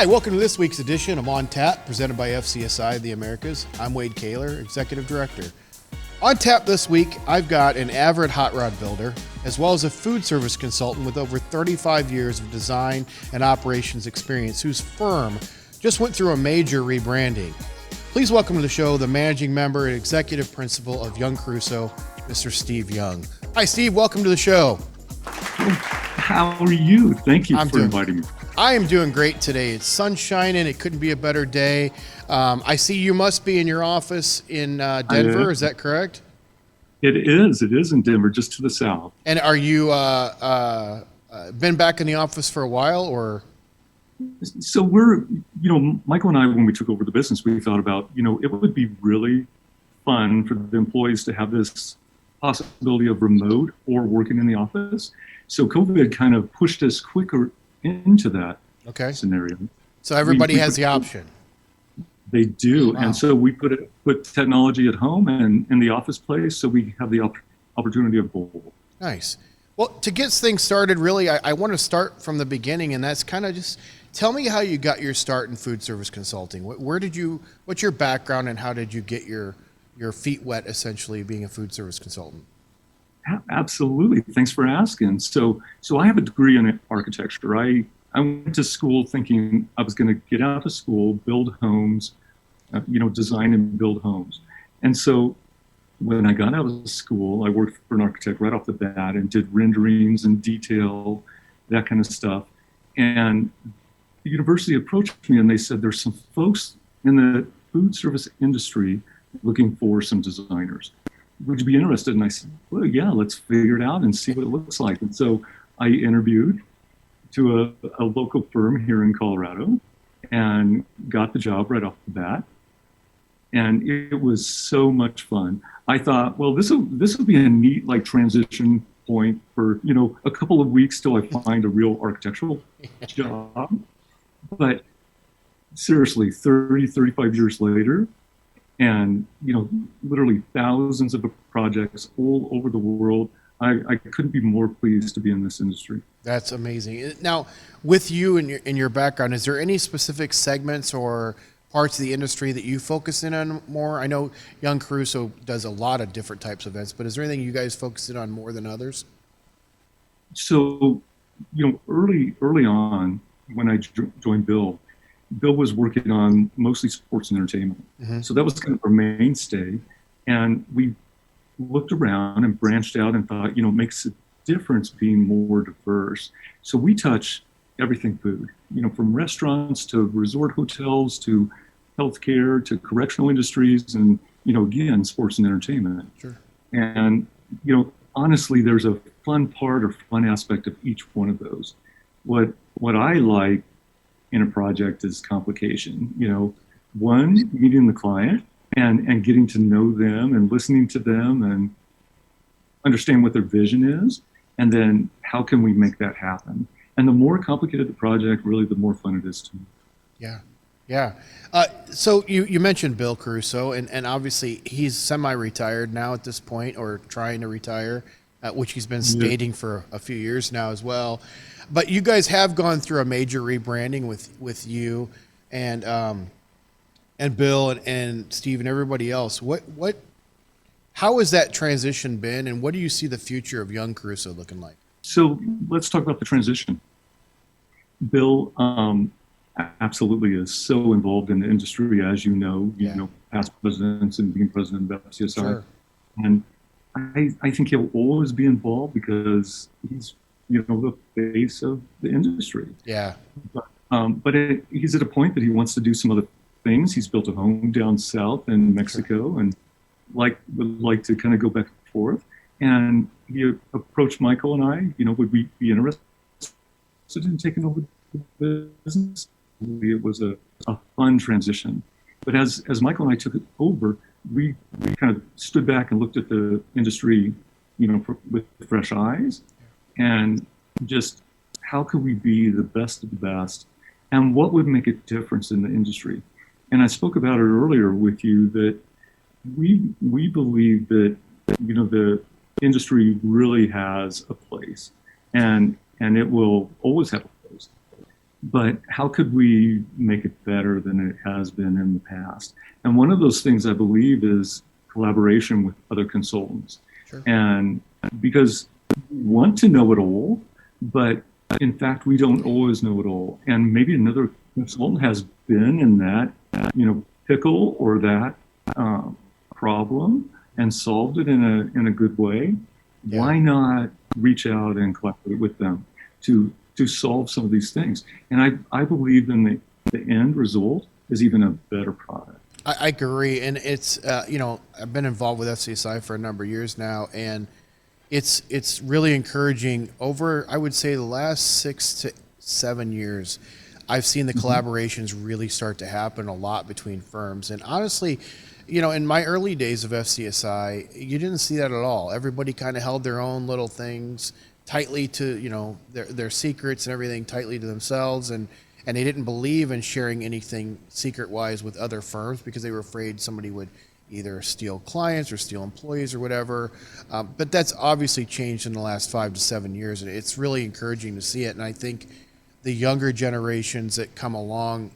Hi, welcome to this week's edition of On Tap, presented by FCSI of the Americas. I'm Wade Kaler, Executive Director. On Tap this week, I've got an avid hot rod builder, as well as a food service consultant with over 35 years of design and operations experience, whose firm just went through a major rebranding. Please welcome to the show the managing member and executive principal of YoungCaruso, Mr. Steve Young. Hi, Steve. Welcome to the show. How are you? Thank you for inviting me. I am doing great today. It's sun shining. It couldn't be a better day. I see you must be in your office in Denver. Is that correct? It is. It is in Denver, just to the south. And are you been back in the office for a while, or? So Michael and I, when we took over the business, we thought about, it would be really fun for the employees to have this possibility of remote or working in the office. So COVID kind of pushed us quicker into that scenario. So everybody has the option. They do. Wow. And so we put technology at home and in the office place, so we have the opportunity of both. Nice. Well, to get things started, really, I want to start from the beginning, and that's kind of just tell me how you got your start in food service consulting. What's your background, and how did you get your feet wet, essentially, being a food service consultant? Absolutely. Thanks for asking. So I have a degree in architecture. I went to school thinking I was going to get out of school, build homes, design and build homes. And so when I got out of school, I worked for an architect right off the bat and did renderings and detail, that kind of stuff. And the university approached me and they said, there's some folks in the food service industry looking for some designers. Would you be interested? And I said, well, yeah, let's figure it out and see what it looks like. And so I interviewed to a local firm here in Colorado and got the job right off the bat. And it was so much fun. I thought, well, this will be a neat transition point for, a couple of weeks till I find a real architectural job. But seriously, 35 years later, and, literally thousands of projects all over the world, I couldn't be more pleased to be in this industry. That's amazing. Now, with you and your background, is there any specific segments or parts of the industry that you focus in on more? I know YoungCaruso does a lot of different types of events, but is there anything you guys focus in on more than others? So, early on when I joined Bill was working on mostly sports and entertainment. Mm-hmm. So that was kind of our mainstay. And we looked around and branched out and thought, it makes a difference being more diverse. So we touch everything food, from restaurants to resort hotels to healthcare to correctional industries and, again, sports and entertainment. Sure. And, honestly, there's a fun part or fun aspect of each one of those. What I like in a project is complication. One, meeting the client and getting to know them and listening to them and understand what their vision is, and then how can we make that happen? And the more complicated the project, really, the more fun it is to me. Yeah. So you mentioned Bill Caruso, and obviously he's semi-retired now at this point, or trying to retire, which he's been stating for a few years now as well. But you guys have gone through a major rebranding with you and Bill and Steve and everybody else. How has that transition been, and what do you see the future of YoungCaruso looking like? So let's talk about the transition. Bill absolutely is so involved in the industry, as you know, past presidents and being president of FCSI. Sure. And I think he'll always be involved because he's the face of the industry. Yeah. But he's at a point that he wants to do some other things. He's built a home down south in Mexico and would like to kind of go back and forth. And he approached Michael and I, would we be interested in taking over the business? It was a fun transition. But as Michael and I took it over, we kind of stood back and looked at the industry, with fresh eyes. And just how could we be the best of the best, and what would make a difference in the industry? And I spoke about it earlier with you that we believe that the industry really has a place, and it will always have a place. but how could we make it better than it has been in the past? And one of those things I believe is collaboration with other consultants. Sure. And because we want to know it all, but in fact, we don't always know it all. And maybe another consultant has been in that, pickle or that problem and solved it in a good way. Yeah. Why not reach out and collaborate with them to solve some of these things? And I believe in the end result is even a better product. I agree, and it's I've been involved with FCSI for a number of years now, and it's really encouraging. Over, I would say, the last 6 to 7 years, I've seen the collaborations really start to happen a lot between firms. And honestly, in my early days of FCSI, you didn't see that at all. Everybody kind of held their own little things tightly to, their secrets and everything tightly to themselves, and they didn't believe in sharing anything secret-wise with other firms because they were afraid somebody would either steal clients or steal employees or whatever. But that's obviously changed in the last 5 to 7 years, and it's really encouraging to see it. And I think the younger generations that come along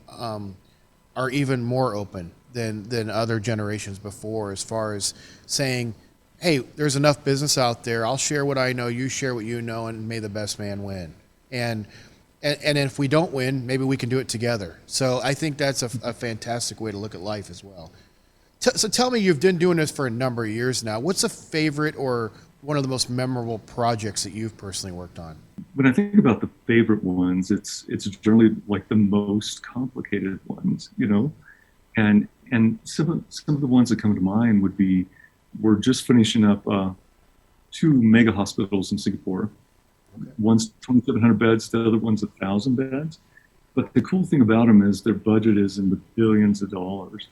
are even more open than other generations before, as far as saying, hey, there's enough business out there. I'll share what I know, you share what you know, and may the best man win. And if we don't win, maybe we can do it together. So I think that's a fantastic way to look at life as well. So tell me, you've been doing this for a number of years now. What's a favorite or one of the most memorable projects that you've personally worked on? When I think about the favorite ones, it's generally like the most complicated ones, and some of the ones that come to mind would be, we're just finishing up 2 mega hospitals in Singapore. Okay. One's 2,700 beds, the other one's 1,000 beds. But the cool thing about them is their budget is in the billions of dollars.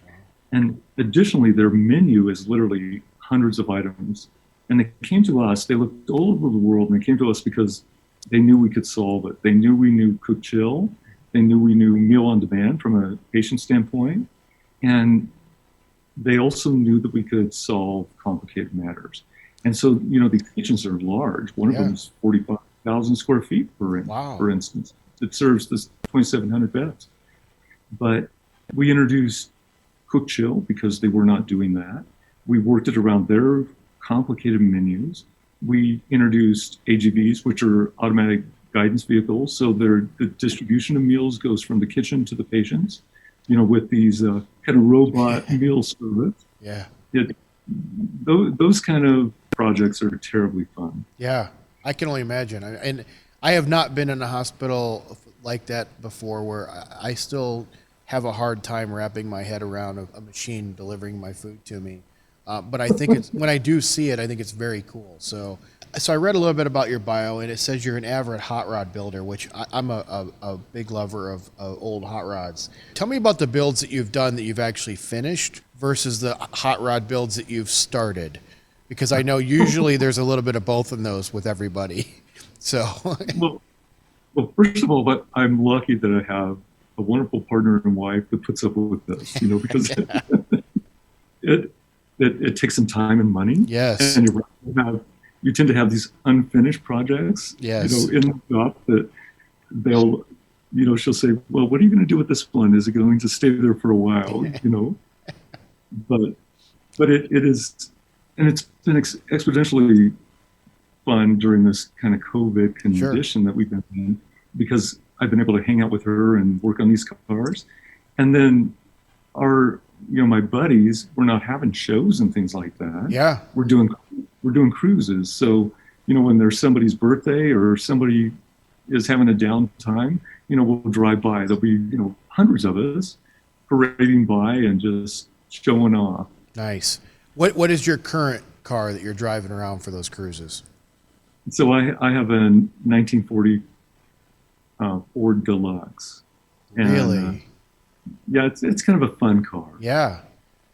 And additionally, their menu is literally hundreds of items. And they came to us, they looked all over the world, and they came to us because they knew we could solve it. They knew we knew cook chill. They knew we knew meal on demand from a patient standpoint. And they also knew that we could solve complicated matters. And so, these kitchens are large. One of them is 45,000 square feet, for instance. It serves this 2,700 beds. But we introduced Cook Chill because they were not doing that. We worked it around their complicated menus. We introduced AGVs, which are automatic guidance vehicles. So the distribution of meals goes from the kitchen to the patients, with these kind of robot meal service. Yeah. Those kind of projects are terribly fun. Yeah, I can only imagine. And I have not been in a hospital like that before, where I still have a hard time wrapping my head around a machine delivering my food to me. But I think when I do see it, I think it's very cool. So I read a little bit about your bio, and it says you're an avid hot rod builder, which I'm a big lover of old hot rods. Tell me about the builds that you've done that you've actually finished versus the hot rod builds that you've started, because I know usually there's a little bit of both in those with everybody. So well, first of all, but I'm lucky that I have a wonderful partner and wife that puts up with this, because it takes some time and money. Yes. And you tend to have these unfinished projects, yes, in the shop that she'll say, well, what are you going to do with this one? Is it going to stay there for a while? But it is, and it's been exponentially fun during this kind of COVID condition that we've been in, because I've been able to hang out with her and work on these cars. And then my buddies, we're not having shows and things like that. Yeah. We're doing cruises. So, when there's somebody's birthday or somebody is having a downtime, we'll drive by. There'll be, hundreds of us parading by and just showing off. Nice. What is your current car that you're driving around for those cruises? So I have a 1940 Ford Deluxe. And, really? Yeah, it's kind of a fun car. Yeah.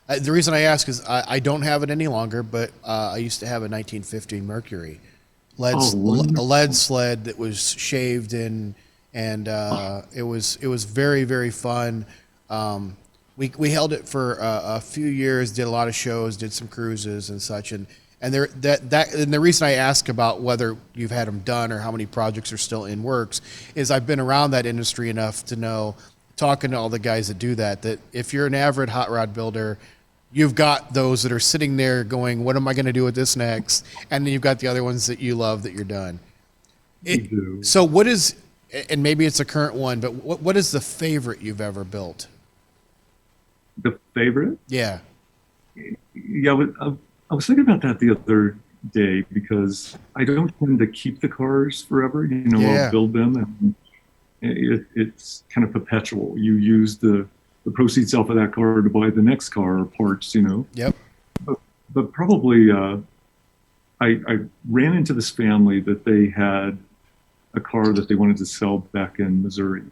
The reason I ask is I don't have it any longer, but I used to have a 1950 Mercury a lead sled that was shaved and it was very, very fun. We held it for a few years, did a lot of shows, did some cruises and such, and And and the reason I ask about whether you've had them done or how many projects are still in works is I've been around that industry enough to know, talking to all the guys that do that if you're an avid hot rod builder, you've got those that are sitting there going, what am I going to do with this next? And then you've got the other ones that you love that you're done. So what is, and maybe it's a current one, but what is the favorite you've ever built? The favorite? Yeah. Yeah, I was thinking about that the other day because I don't tend to keep the cars forever. I'll build them, and it's kind of perpetual. You use the proceeds off of that car to buy the next car or parts. Yep. But probably I ran into this family that they had a car that they wanted to sell back in Missouri,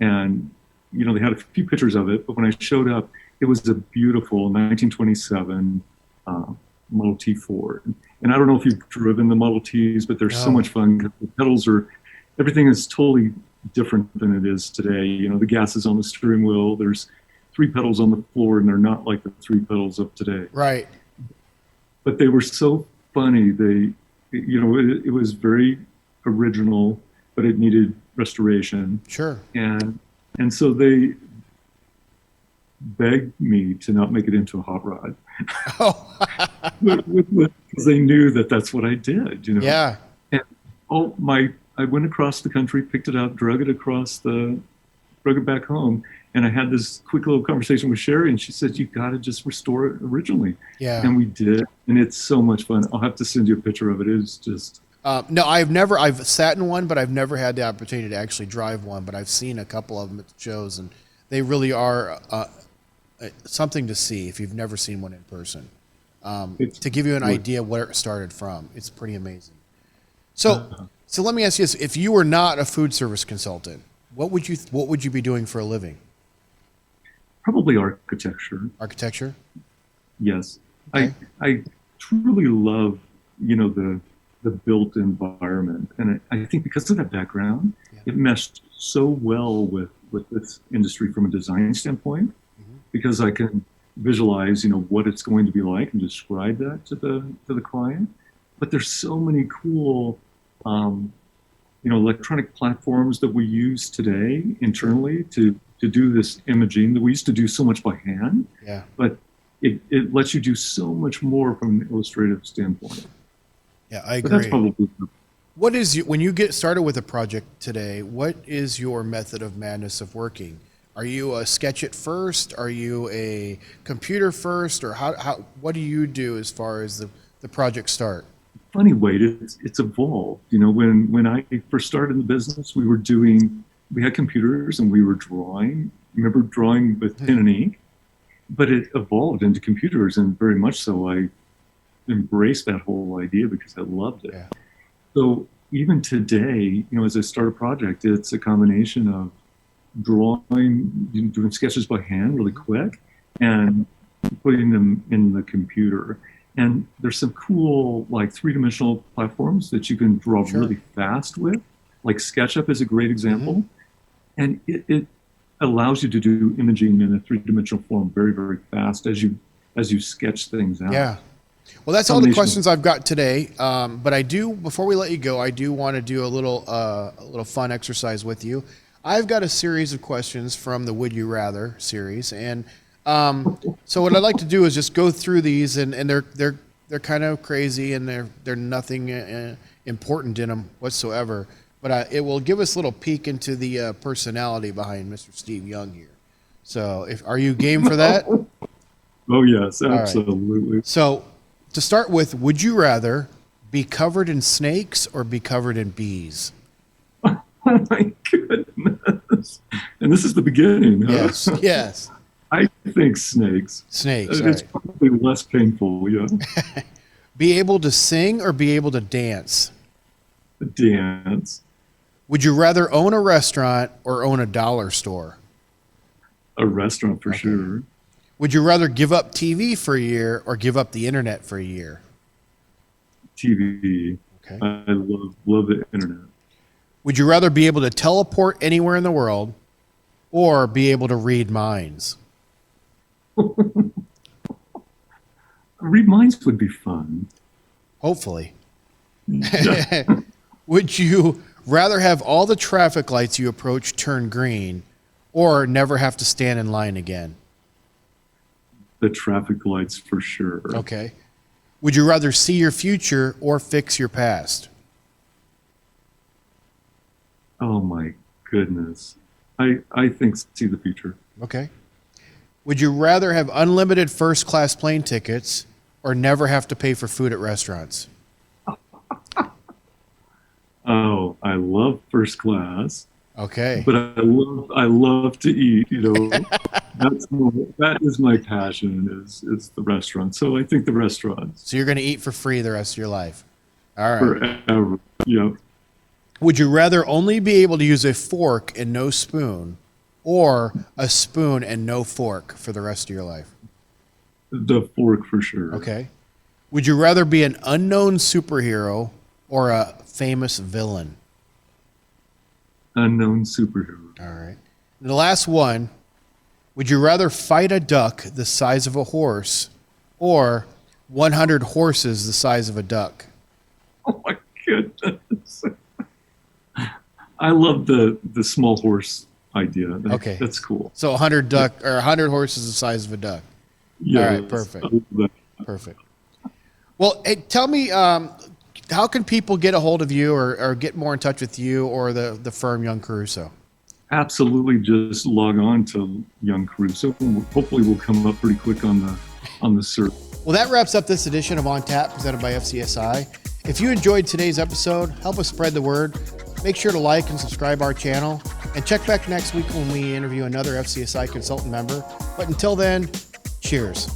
and they had a few pictures of it. But when I showed up, it was a beautiful 1927 Model T Ford. And I don't know if you've driven the Model Ts, but they're so much fun because the pedals everything is totally different than it is today. The gas is on the steering wheel. There's 3 pedals on the floor, and they're not like the 3 pedals of today. Right. But they were so funny. It was very original, but it needed restoration. Sure. And so they begged me to not make it into a hot rod. Oh. Because they knew that that's what I did, Yeah. And I went across the country, picked it up, drug it back home, and I had this quick little conversation with Sherry, and she said, "You got to just restore it originally." Yeah. And we did, and it's so much fun. I'll have to send you a picture of it. It's just. No, I've sat in one, but I've never had the opportunity to actually drive one. But I've seen a couple of them at the shows, and they really are something to see if you've never seen one in person. To give you an idea where it started from, it's pretty amazing. So let me ask you this: if you were not a food service consultant, what would you be doing for a living? Probably architecture. Architecture? Yes. Okay. I truly love, the built environment. And I think because of that background, it meshed so well with this industry from a design standpoint, because I can visualize, what it's going to be like and describe that to the client. But there's so many cool, electronic platforms that we use today internally to do this imaging that we used to do so much by hand. Yeah. But it lets you do so much more from an illustrative standpoint. Yeah, I agree. But that's probably. When you get started with a project today, what is your method of madness of working? Are you a sketch it first? Are you a computer first? Or what do you do as far as the project start? Funny way, it's evolved. When I first started in the business, we had computers and we were drawing. Remember drawing with pen and ink? But it evolved into computers, and very much so I embraced that whole idea because I loved it. Yeah. So even today, as I start a project, it's a combination of drawing, doing sketches by hand really quick, and putting them in the computer. And there's some cool, like 3-dimensional platforms that you can draw really fast with. Like SketchUp is a great example. And it allows you to do imaging in a 3-dimensional form very, very fast as you sketch things out. Yeah. Well, that's all the questions I've got today. But before we let you go, I do want to do a little fun exercise with you. I've got a series of questions from the Would You Rather series, and so what I'd like to do is just go through these, and they're kind of crazy, and they're nothing important in them whatsoever. But it will give us a little peek into the personality behind Mr. Steve Young here. So, are you game for that? Oh yes, absolutely. Right. So, to start with, would you rather be covered in snakes or be covered in bees? Oh my goodness! And this is the beginning. Huh? Yes. I think snakes. Snakes. It's probably less painful. Yeah. Be able to sing or be able to dance? Dance. Would you rather own a restaurant or own a dollar store? A restaurant for sure. Would you rather give up TV for a year or give up the internet for a year? TV. Okay. I love the internet. Would you rather be able to teleport anywhere in the world or be able to read minds? Read minds would be fun. Hopefully. Yeah. Would you rather have all the traffic lights you approach turn green or never have to stand in line again? The traffic lights for sure. Okay. Would you rather see your future or fix your past? Oh my goodness. I think see the future. Okay. Would you rather have unlimited first class plane tickets or never have to pay for food at restaurants? Oh, I love first class, Okay. but I love to eat, that is my passion is the restaurant. So I think the restaurants So you're going to eat for free the rest of your life. All right. forever. Yeah. Would you rather only be able to use a fork and no spoon or a spoon and no fork for the rest of your life? The fork for sure. Okay. Would you rather be an unknown superhero or a famous villain? Unknown superhero. All right. And the last one, would you rather fight a duck the size of a horse or 100 horses the size of a duck? Oh my goodness. I love the small horse idea. Okay. That's cool. So 100 duck or 100 horses the size of a duck. Yeah. All right, perfect. Perfect. Well, hey, tell me, how can people get a hold of you or get more in touch with you or the firm YoungCaruso? Absolutely. Just log on to YoungCaruso. Hopefully we'll come up pretty quick on the search. Well, that wraps up this edition of On Tap presented by FCSI. If you enjoyed today's episode, help us spread the word. Make sure to like and subscribe our channel and check back next week when we interview another FCSI consultant member. But until then, cheers.